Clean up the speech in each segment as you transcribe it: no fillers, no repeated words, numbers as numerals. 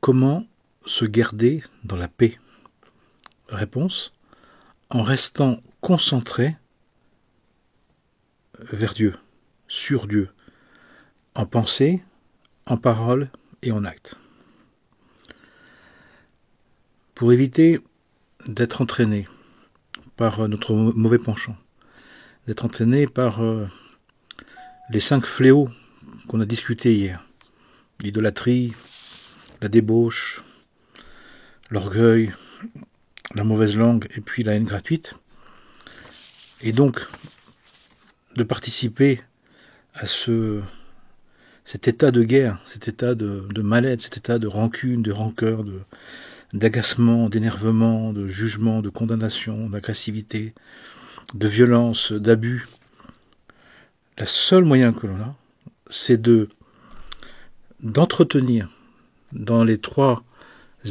Comment se garder dans la paix? Réponse: en restant concentré vers Dieu, sur Dieu, en pensée, en parole et en acte. Pour éviter d'être entraîné par notre mauvais penchant, d'être entraîné par les 5 fléaux qu'on a discutés hier: l'idolâtrie, la débauche, l'orgueil, la mauvaise langue et puis la haine gratuite, et donc de participer à cet état de guerre, cet état de mal-être, cet état de rancune, de rancœur, d'agacement, d'énervement, de jugement, de condamnation, d'agressivité, de violence, d'abus. Le seul moyen que l'on a, c'est d'entretenir dans les 3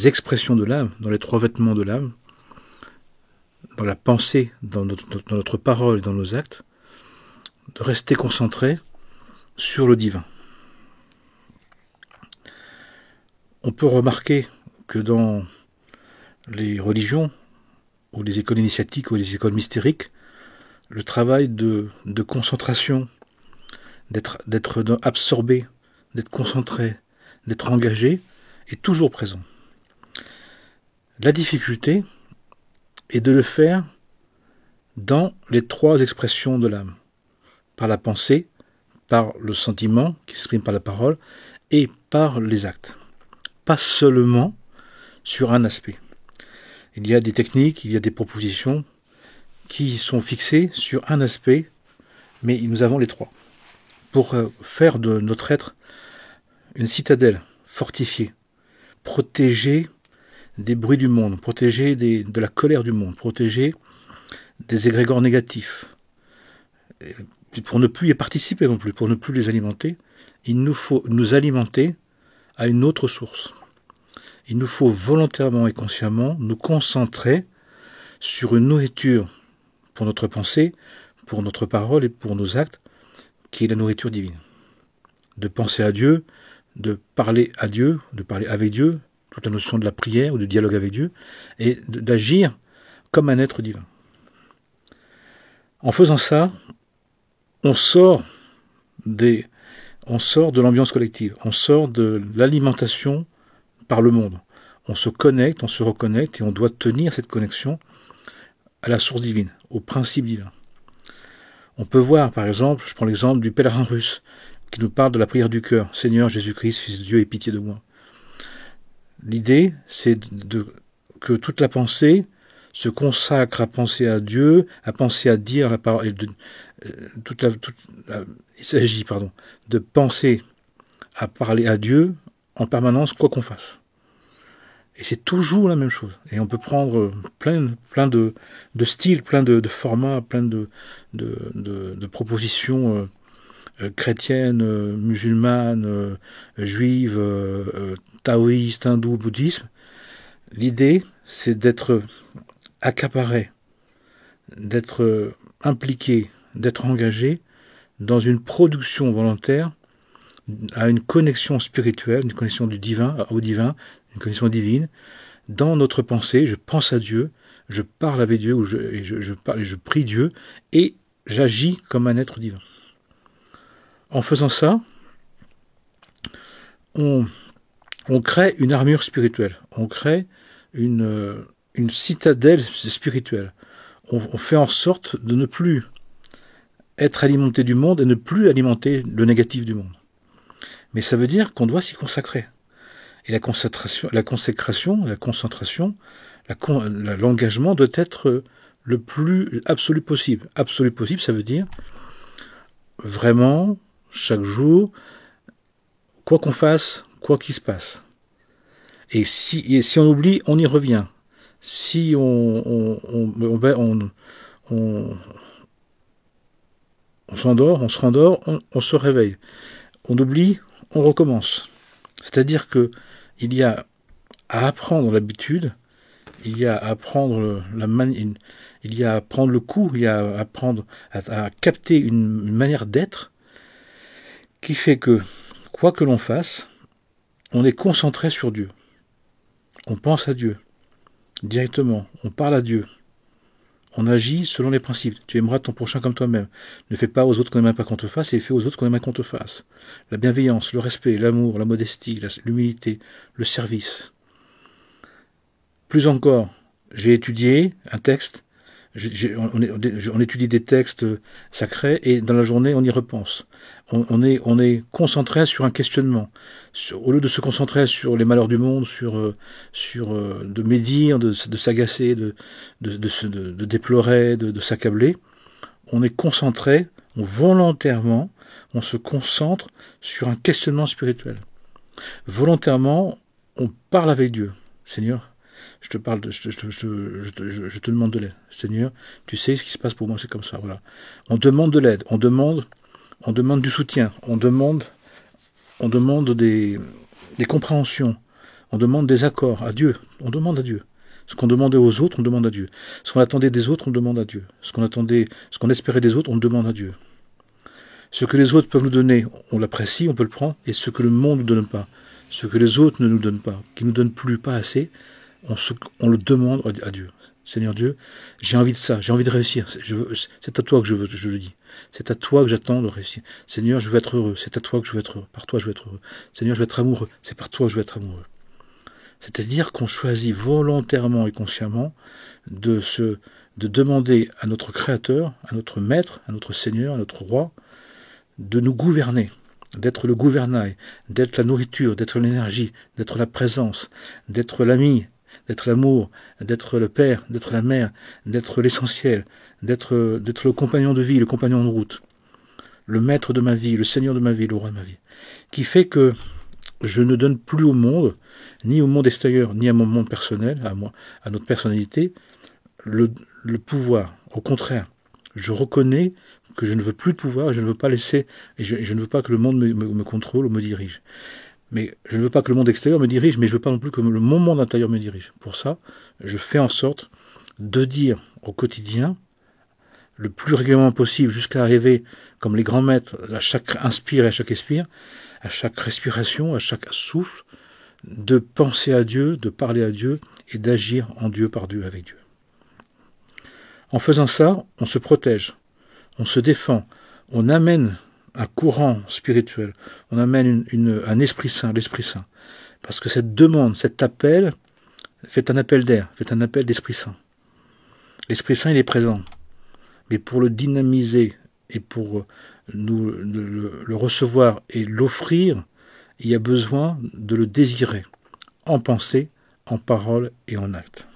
expressions de l'âme, dans les 3 vêtements de l'âme, dans la pensée, dans notre parole et dans nos actes, de rester concentré sur le divin. On peut remarquer que dans les religions, ou les écoles initiatiques, ou les écoles mystériques, le travail de concentration, d'être absorbé, d'être concentré, d'être engagé, est toujours présent. La difficulté est de le faire dans les 3 expressions de l'âme: par la pensée, par le sentiment qui s'exprime par la parole, et par les actes. Pas seulement sur un aspect. Il y a des techniques, il y a des propositions qui sont fixées sur un aspect, mais nous avons les 3. Pour faire de notre être une citadelle fortifiée, protégée des bruits du monde, protégée de la colère du monde, protégée des égrégores négatifs, et pour ne plus y participer non plus, pour ne plus les alimenter, il nous faut nous alimenter à une autre source. Il nous faut volontairement et consciemment nous concentrer sur une nourriture pour notre pensée, pour notre parole et pour nos actes, qui est la nourriture divine. De penser à Dieu, de parler à Dieu, de parler avec Dieu, toute la notion de la prière ou du dialogue avec Dieu, et d'agir comme un être divin. En faisant ça, on sort de l'ambiance collective, on sort de l'alimentation par le monde. On se connecte, on se reconnecte, et on doit tenir cette connexion à la source divine, au principe divin. On peut voir, par exemple, je prends l'exemple du pèlerin russe, qui nous parle de la prière du cœur: Seigneur Jésus-Christ, Fils de Dieu, aie pitié de moi. L'idée, c'est que toute la pensée se consacre à penser à Dieu, à penser à dire la parole. Il s'agit, de penser à parler à Dieu en permanence, quoi qu'on fasse. Et c'est toujours la même chose. Et on peut prendre plein de styles, plein de formats, plein de propositions chrétiennes, musulmanes, juives, taoïstes, hindous, bouddhisme. L'idée, c'est d'être accaparé, d'être impliqué, d'être engagé dans une production volontaire à une connexion spirituelle, une connexion du divin au divin, une connexion divine. Dans notre pensée, je pense à Dieu, je parle avec Dieu, je prie Dieu, et j'agis comme un être divin. En faisant ça, on crée une armure spirituelle, on crée une citadelle spirituelle. On fait en sorte de ne plus être alimenté du monde et ne plus alimenter le négatif du monde. Mais ça veut dire qu'on doit s'y consacrer. Et la consécration, la concentration, l'engagement doit être le plus absolu possible. Absolu possible, ça veut dire vraiment, chaque jour, quoi qu'on fasse, quoi qu'il se passe. Et si on oublie, on y revient. Si on s'endort, on se rendort, on se réveille. On oublie, on recommence. C'est-à-dire que il y a à apprendre l'habitude, il y a à apprendre il y a à prendre le coup, il y a à apprendre à capter une manière d'être qui fait que, quoi que l'on fasse, on est concentré sur Dieu. On pense à Dieu, directement, on parle à Dieu. On agit selon les principes. Tu aimeras ton prochain comme toi-même. Ne fais pas aux autres qu'on n'aimerait pas qu'on te fasse, et fais aux autres qu'on aimerait qu'on te fasse. La bienveillance, le respect, l'amour, la modestie, l'humilité, le service. Plus encore, j'ai étudié un texte, on étudie des textes sacrés, et dans la journée, on y repense. On est concentré sur un questionnement. Au lieu de se concentrer sur les malheurs du monde, de médire, de s'agacer, de déplorer, de s'accabler, on est concentré, volontairement, on se concentre sur un questionnement spirituel. Volontairement, on parle avec Dieu. Seigneur, je te demande de l'aide. Seigneur, tu sais ce qui se passe pour moi, c'est comme ça. Voilà. On demande de l'aide, on demande du soutien, on demande des compréhensions, on demande des accords à Dieu, on demande à Dieu. Ce qu'on demandait aux autres, on demande à Dieu. Ce qu'on attendait des autres, on demande à Dieu. Ce qu'on espérait des autres, on demande à Dieu. Ce que les autres peuvent nous donner, on l'apprécie, on peut le prendre, et ce que le monde ne nous donne pas, ce que les autres ne nous donnent pas, qui ne nous donnent plus, pas assez, on le demande à Dieu. Seigneur Dieu, j'ai envie de ça, j'ai envie de réussir. C'est à toi que je le dis. C'est à toi que j'attends de réussir. Seigneur, je veux être heureux. C'est à toi que je veux être heureux. Par toi, je veux être heureux. Seigneur, je veux être amoureux. C'est par toi que je veux être amoureux. C'est-à-dire qu'on choisit volontairement et consciemment de demander à notre Créateur, à notre Maître, à notre Seigneur, à notre Roi, de nous gouverner, d'être le gouvernail, d'être la nourriture, d'être l'énergie, d'être la présence, d'être l'ami, d'être l'amour, d'être le père, d'être la mère, d'être l'essentiel, d'être le compagnon de vie, le compagnon de route, le maître de ma vie, le seigneur de ma vie, le roi de ma vie, qui fait que je ne donne plus au monde, ni au monde extérieur, ni à mon monde personnel, à moi, à notre personnalité, le pouvoir. Au contraire, je reconnais que je ne veux plus de pouvoir, je ne veux pas laisser, et je ne veux pas que le monde me contrôle ou me dirige. Mais je ne veux pas que le monde extérieur me dirige, mais je ne veux pas non plus que mon monde intérieur me dirige. Pour ça, je fais en sorte de dire au quotidien, le plus régulièrement possible, jusqu'à arriver, comme les grands maîtres, à chaque inspire et à chaque expire, à chaque respiration, à chaque souffle, de penser à Dieu, de parler à Dieu, et d'agir en Dieu, par Dieu, avec Dieu. En faisant ça, on se protège, on se défend, on amène un courant spirituel, on amène un Esprit Saint, l'Esprit Saint. Parce que cette demande, cet appel, fait un appel d'air, fait un appel d'Esprit Saint. L'Esprit Saint, il est présent. Mais pour le dynamiser et pour le recevoir et l'offrir, il y a besoin de le désirer, en pensée, en parole et en acte.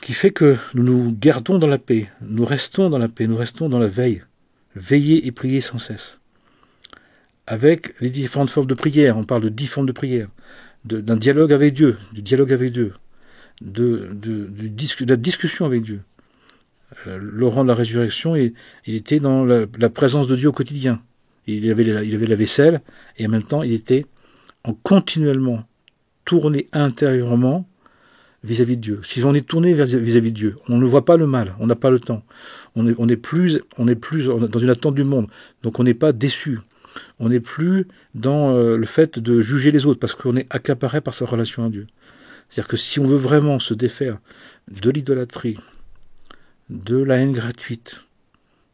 Qui fait que nous nous gardons dans la paix, nous restons dans la paix, nous restons dans la veille. Veiller et prier sans cesse. Avec les différentes formes de prière, on parle de 10 formes de prière, d'un dialogue avec Dieu, du dialogue avec Dieu, de la discussion avec Dieu. Laurent de la Résurrection, il était dans la présence de Dieu au quotidien. Il avait la vaisselle, et en même temps, il était continuellement tourné intérieurement vis-à-vis de Dieu. Si on est tourné vis-à-vis de Dieu, on ne voit pas le mal, on n'a pas le temps. On n'est plus dans une attente du monde, donc on n'est pas déçu. On n'est plus dans le fait de juger les autres, parce qu'on est accaparé par sa relation à Dieu. C'est-à-dire que si on veut vraiment se défaire de l'idolâtrie, de la haine gratuite,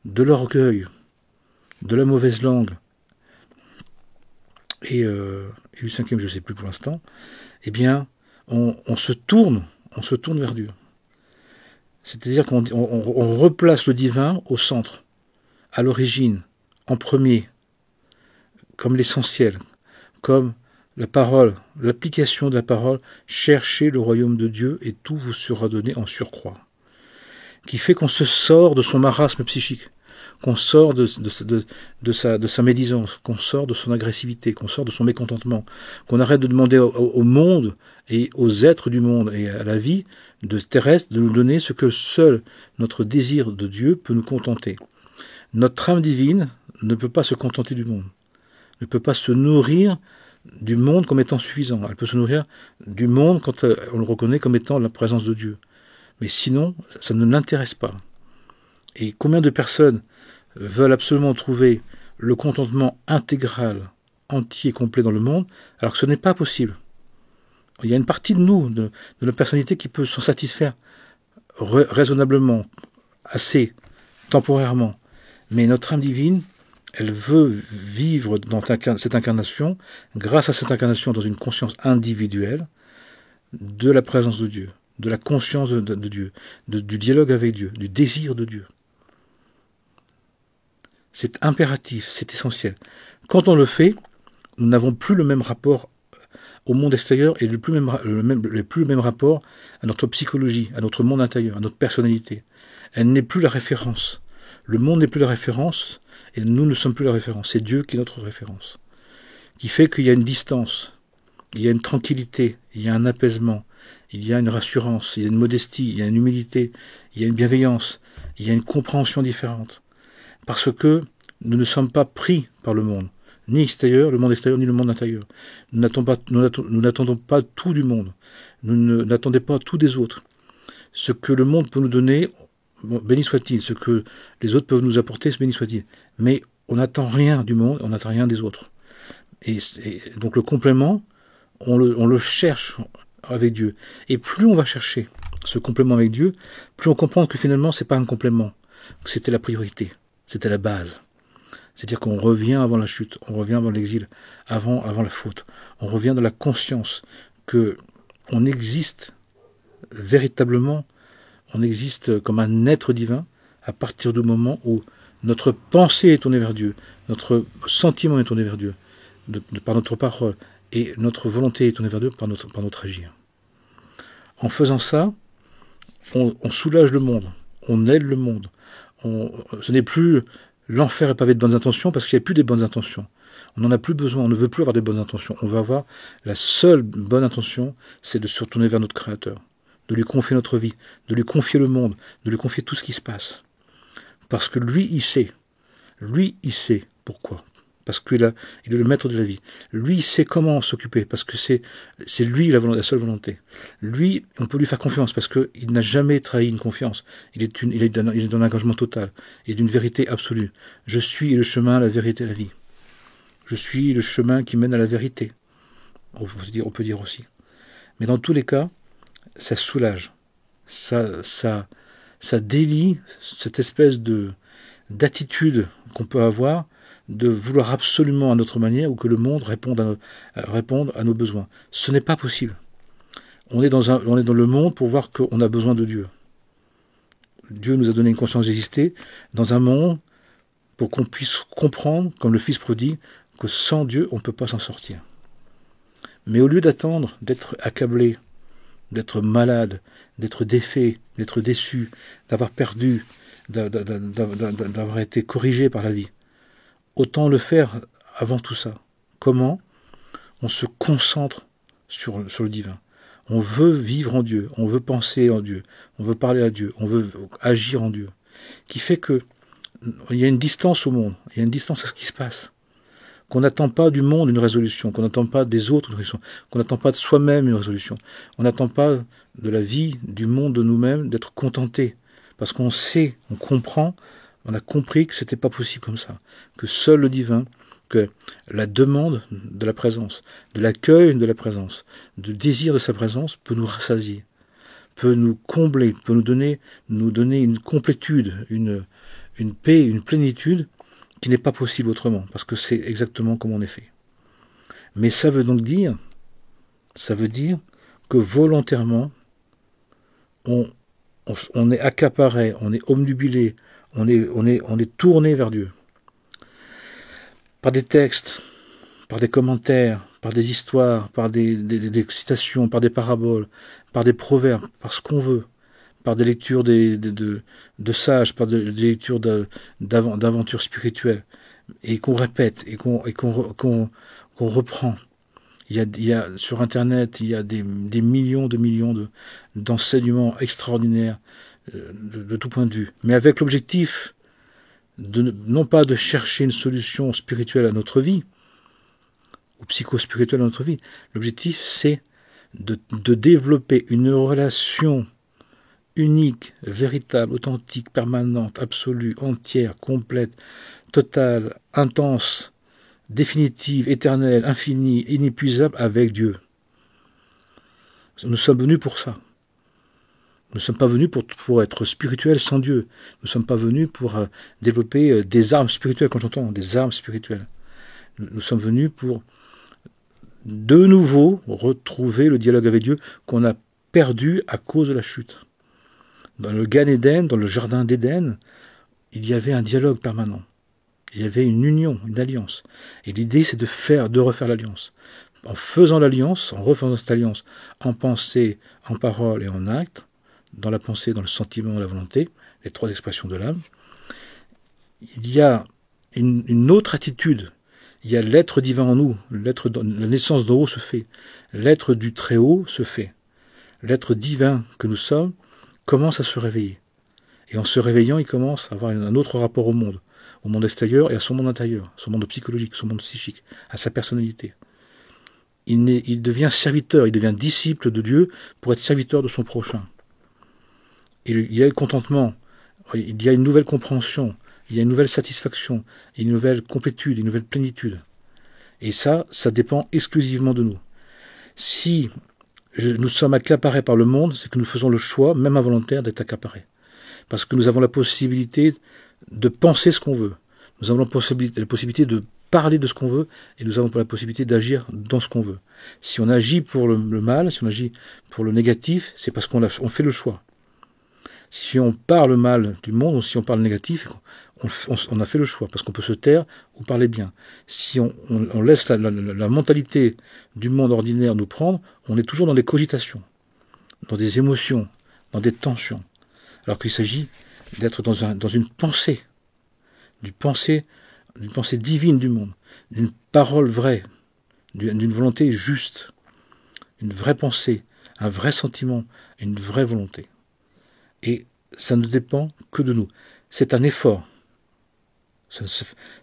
de l'orgueil, de la mauvaise langue, et du cinquième, je ne sais plus pour l'instant, eh bien, on se tourne vers Dieu. C'est-à-dire qu'on replace le divin au centre, à l'origine, en premier, comme l'essentiel, comme la parole, l'application de la parole, cherchez le royaume de Dieu et tout vous sera donné en surcroît. Qui fait qu'on se sort de son marasme psychique, qu'on sort de sa médisance, qu'on sort de son agressivité, qu'on sort de son mécontentement, qu'on arrête de demander au monde et aux êtres du monde et à la vie terrestre de nous donner ce que seul notre désir de Dieu peut nous contenter. Notre âme divine ne peut pas se contenter du monde, ne peut pas se nourrir du monde comme étant suffisant. Elle peut se nourrir du monde quand on le reconnaît comme étant la présence de Dieu. Mais sinon, ça ne l'intéresse pas. Et combien de personnes veulent absolument trouver le contentement intégral, entier et complet dans le monde, alors que ce n'est pas possible. Il y a une partie de nous, de notre personnalité, qui peut s'en satisfaire raisonnablement, assez, temporairement. Mais notre âme divine, elle veut vivre dans cette incarnation, grâce à cette incarnation, dans une conscience individuelle de la présence de Dieu, de la conscience de Dieu, du dialogue avec Dieu, du désir de Dieu. C'est impératif, c'est essentiel. Quand on le fait, nous n'avons plus le même rapport au monde extérieur et plus le même rapport à notre psychologie, à notre monde intérieur, à notre personnalité. Elle n'est plus la référence. Le monde n'est plus la référence et nous ne sommes plus la référence. C'est Dieu qui est notre référence. Qui fait qu'il y a une distance, il y a une tranquillité, il y a un apaisement, il y a une rassurance, il y a une modestie, il y a une humilité, il y a une bienveillance, il y a une compréhension différente. Parce que nous ne sommes pas pris par le monde, ni extérieur, le monde extérieur, ni le monde intérieur. Nous n'attendons pas tout du monde. Nous n'attendons pas tout des autres. Ce que le monde peut nous donner, bon, béni soit-il. Ce que les autres peuvent nous apporter, béni soit-il. Mais on n'attend rien du monde, on n'attend rien des autres. Et donc le complément, on le cherche avec Dieu. Et plus on va chercher ce complément avec Dieu, plus on comprend que finalement, ce n'est pas un complément, que c'était la priorité, c'était la base. C'est-à-dire qu'on revient avant la chute, on revient avant l'exil, avant la faute. On revient dans la conscience qu'on existe véritablement, on existe comme un être divin à partir du moment où notre pensée est tournée vers Dieu, notre sentiment est tourné vers Dieu, par notre parole, et notre volonté est tournée vers Dieu par notre agir. En faisant ça, on soulage le monde, on aide le monde. Ce n'est plus l'enfer est pavé de bonnes intentions parce qu'il n'y a plus des bonnes intentions. On n'en a plus besoin, on ne veut plus avoir des bonnes intentions. On va avoir la seule bonne intention, c'est de se retourner vers notre Créateur, de lui confier notre vie, de lui confier le monde, de lui confier tout ce qui se passe. Parce que lui, il sait. Lui, il sait pourquoi. Parce qu'il est le maître de la vie. Lui, il sait comment s'occuper, parce que c'est lui la seule volonté. Lui, on peut lui faire confiance, parce qu'il n'a jamais trahi une confiance. Il est d'un engagement total, il est d'une vérité absolue. Je suis le chemin, la vérité, la vie. Je suis le chemin qui mène à la vérité. On peut dire aussi. Mais dans tous les cas, ça soulage. Ça délie cette espèce d'attitude qu'on peut avoir de vouloir absolument à notre manière ou que le monde réponde à nos besoins. Ce n'est pas possible. On est dans le monde pour voir qu'on a besoin de Dieu. Dieu nous a donné une conscience d'exister dans un monde pour qu'on puisse comprendre, comme le Fils prodigue, que sans Dieu, on ne peut pas s'en sortir. Mais au lieu d'attendre d'être accablé, d'être malade, d'être défait, d'être déçu, d'avoir perdu, d'avoir été corrigé par la vie, autant le faire avant tout ça. Comment ? On se concentre sur le divin. On veut vivre en Dieu, on veut penser en Dieu, on veut parler à Dieu, on veut agir en Dieu. Qui fait que il y a une distance au monde, il y a une distance à ce qui se passe. Qu'on n'attend pas du monde une résolution, qu'on n'attend pas des autres une résolution, qu'on n'attend pas de soi-même une résolution. On n'attend pas de la vie, du monde, de nous-mêmes, d'être contentés. Parce qu'on sait, on comprend, on a compris que c'était pas possible comme ça, que seul le divin, que la demande de la présence, de l'accueil de la présence, du désir de sa présence peut nous rassasier, peut nous combler, peut nous donner une complétude, une paix, une plénitude qui n'est pas possible autrement, parce que c'est exactement comme on est fait. Mais ça veut donc dire, que volontairement, on est accaparé, on est obnubilé, on est tourné vers Dieu. Par des textes, par des commentaires, par des histoires, par des citations, par des paraboles, par des proverbes, par ce qu'on veut, par des lectures de sages, par des lectures d'aventures spirituelles, et qu'on répète, et qu'on reprend. Il y a sur Internet, il y a des millions d'enseignements extraordinaires de tout point de vue, mais avec l'objectif non pas de chercher une solution spirituelle à notre vie, ou psychospirituelle à notre vie. L'objectif, c'est de développer une relation unique, véritable, authentique, permanente, absolue, entière, complète, totale, intense, définitive, éternelle, infinie, inépuisable avec Dieu. Nous sommes venus pour ça. Nous ne sommes pas venus pour être spirituels sans Dieu. Nous ne sommes pas venus pour développer des armes spirituelles, quand j'entends des armes spirituelles. Nous sommes venus pour de nouveau retrouver le dialogue avec Dieu qu'on a perdu à cause de la chute. Dans le Gan Eden, dans le jardin d'Éden, il y avait un dialogue permanent. Il y avait une union, une alliance. Et l'idée, c'est de refaire l'alliance. En faisant l'alliance, en refaisant cette alliance, en pensée, en parole et en acte, dans la pensée, dans le sentiment, la volonté, les trois expressions de l'âme, il y a une autre attitude. Il y a l'être divin en nous, la naissance d'en haut se fait. L'être du Très-Haut se fait. L'être divin que nous sommes commence à se réveiller. Et en se réveillant, il commence à avoir un autre rapport au monde extérieur et à son monde intérieur, son monde psychologique, son monde psychique, à sa personnalité. Il devient serviteur, il devient disciple de Dieu pour être serviteur de son prochain. Il y a le contentement, il y a une nouvelle compréhension, il y a une nouvelle satisfaction, une nouvelle complétude, une nouvelle plénitude. Et ça dépend exclusivement de nous. Si nous sommes accaparés par le monde, c'est que nous faisons le choix, même involontaire, d'être accaparés. Parce que nous avons la possibilité de penser ce qu'on veut. Nous avons la possibilité de parler de ce qu'on veut, et nous avons la possibilité d'agir dans ce qu'on veut. Si on agit pour le mal, si on agit pour le négatif, c'est parce qu'on fait le choix. Si on parle mal du monde, ou si on parle négatif, on a fait le choix, parce qu'on peut se taire ou parler bien. Si on laisse la mentalité du monde ordinaire nous prendre, on est toujours dans des cogitations, dans des émotions, dans des tensions. Alors qu'il s'agit d'être dans une pensée, d'une pensée divine du monde, d'une parole vraie, d'une volonté juste, une vraie pensée, un vrai sentiment, une vraie volonté. Et ça ne dépend que de nous. C'est un effort.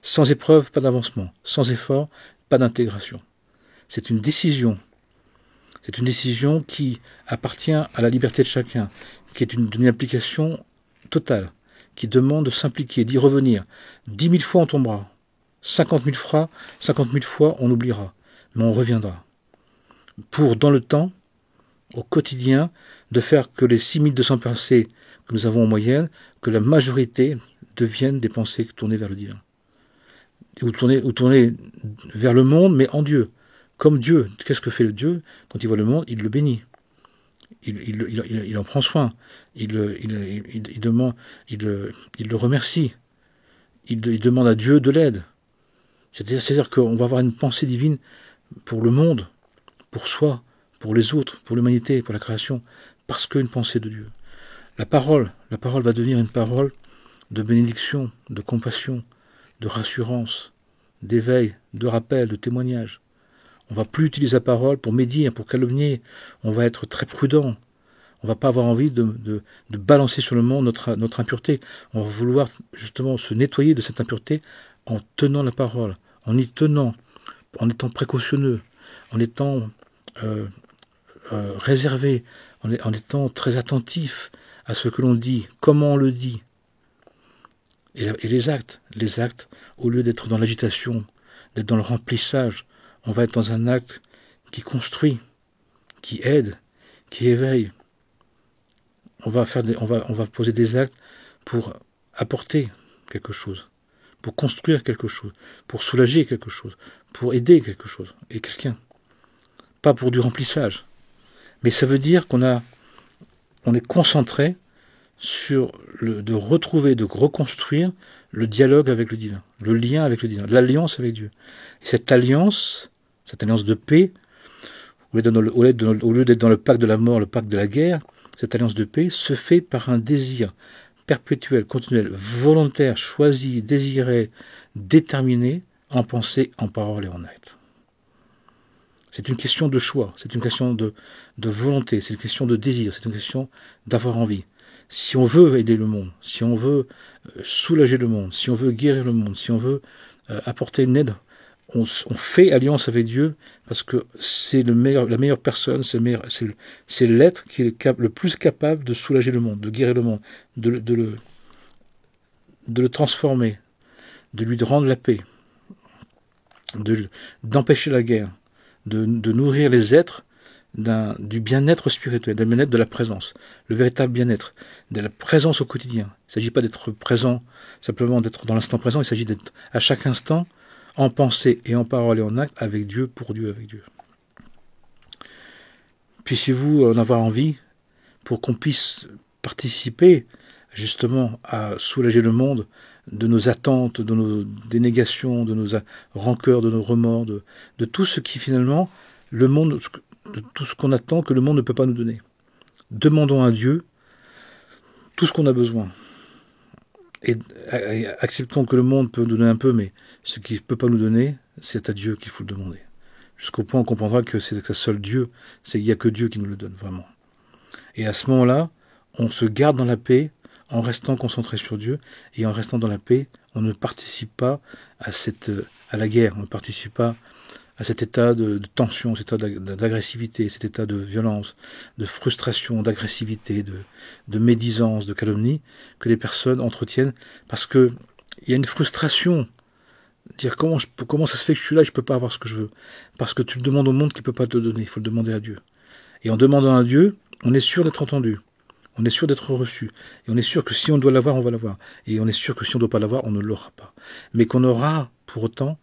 Sans épreuve, pas d'avancement. Sans effort, pas d'intégration. C'est une décision. C'est une décision qui appartient à la liberté de chacun, qui est d'une application totale, qui demande de s'impliquer, d'y revenir. 10 000 fois on tombera. 50 000 fois on oubliera. Mais on reviendra. Pour, dans le temps, au quotidien, de faire que les 6200 pensées que nous avons en moyenne, que la majorité deviennent des pensées tournées vers le divin. Ou tournées vers le monde, mais en Dieu. Comme Dieu. Qu'est-ce que fait le Dieu? Quand il voit le monde, il le bénit. Il en prend soin. Il le remercie. Il demande à Dieu de l'aide. C'est-à-dire qu'on va avoir une pensée divine pour le monde, pour soi, pour les autres, pour l'humanité, pour la création, parce qu'une pensée de Dieu. La parole va devenir une parole de bénédiction, de compassion, de rassurance, d'éveil, de rappel, de témoignage. On ne va plus utiliser la parole pour médire, pour calomnier. On va être très prudent. On ne va pas avoir envie de balancer sur le monde notre impureté. On va vouloir justement se nettoyer de cette impureté en tenant la parole, en y tenant, en étant précautionneux, en étant réservé, en étant très attentif à ce que l'on dit, comment on le dit. Et les actes, au lieu d'être dans l'agitation, d'être dans le remplissage, on va être dans un acte qui construit, qui aide, qui éveille. On va poser des actes pour apporter quelque chose, pour construire quelque chose, pour soulager quelque chose, pour aider quelque chose et quelqu'un. Pas pour du remplissage. Mais ça veut dire qu'on est concentré sur de retrouver, de reconstruire le dialogue avec le divin, le lien avec le divin, l'alliance avec Dieu. Et cette alliance de paix, au lieu d'être dans le pacte de la mort, le pacte de la guerre, cette alliance de paix se fait par un désir perpétuel, continuel, volontaire, choisi, désiré, déterminé, en pensée, en parole et en acte. C'est une question de choix, c'est une question de volonté, c'est une question de désir, c'est une question d'avoir envie. Si on veut aider le monde, si on veut soulager le monde, si on veut guérir le monde, si on veut apporter une aide, on fait alliance avec Dieu parce que c'est la meilleure personne, c'est l'être qui est le plus capable de soulager le monde, de guérir le monde, de le transformer, de lui rendre la paix, d'empêcher la guerre, de nourrir les êtres du bien-être spirituel, du bien-être de la présence, le véritable bien-être, de la présence au quotidien. Il ne s'agit pas d'être présent, simplement d'être dans l'instant présent, il s'agit d'être à chaque instant, en pensée et en parole et en acte, avec Dieu, pour Dieu, avec Dieu. Puissiez-vous en avoir envie pour qu'on puisse participer justement à soulager le monde de nos attentes, de nos dénégations, de nos rancœurs, de nos remords, de tout ce qui finalement, le monde, de tout ce qu'on attend que le monde ne peut pas nous donner. Demandons à Dieu tout ce qu'on a besoin. Et acceptons que le monde peut nous donner un peu, mais ce qu'il ne peut pas nous donner, c'est à Dieu qu'il faut le demander. Jusqu'au point où on comprendra que c'est seul Dieu, il n'y a que Dieu qui nous le donne, vraiment. Et à ce moment-là, on se garde dans la paix en restant concentré sur Dieu, et en restant dans la paix, on ne participe pas à la guerre, on ne participe pas à cet état de tension, cet état d'agressivité, cet état de violence, de frustration, d'agressivité, de médisance, de calomnie, que les personnes entretiennent, parce qu'il y a une frustration. Dire comment ça se fait que je suis là et je ne peux pas avoir ce que je veux. Parce que tu le demandes au monde qui ne peut pas te le donner, il faut le demander à Dieu. Et en demandant à Dieu, on est sûr d'être entendu, on est sûr d'être reçu, et on est sûr que si on doit l'avoir, on va l'avoir. Et on est sûr que si on ne doit pas l'avoir, on ne l'aura pas. Mais qu'on aura, pour autant,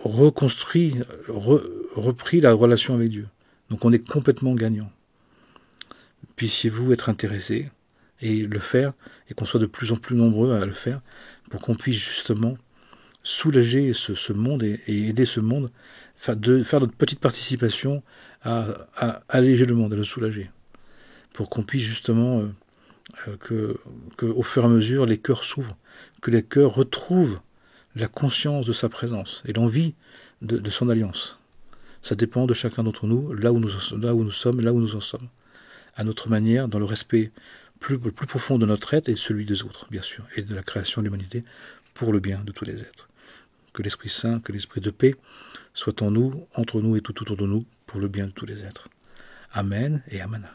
reconstruit, repris la relation avec Dieu. Donc on est complètement gagnant. Puissiez-vous être intéressés et le faire, et qu'on soit de plus en plus nombreux à le faire, pour qu'on puisse justement soulager ce monde et aider ce monde, faire notre petite participation à alléger le monde, à le soulager, pour qu'on puisse justement, que au fur et à mesure, les cœurs s'ouvrent, que les cœurs retrouvent la conscience de sa présence et l'envie de son alliance. Ça dépend de chacun d'entre nous, là où nous sommes, là où nous en sommes, à notre manière, dans le respect plus profond de notre être et de celui des autres, bien sûr, et de la création de l'humanité, pour le bien de tous les êtres. Que l'Esprit Saint, que l'Esprit de paix soit en nous, entre nous et tout autour de nous, pour le bien de tous les êtres. Amen et Amen.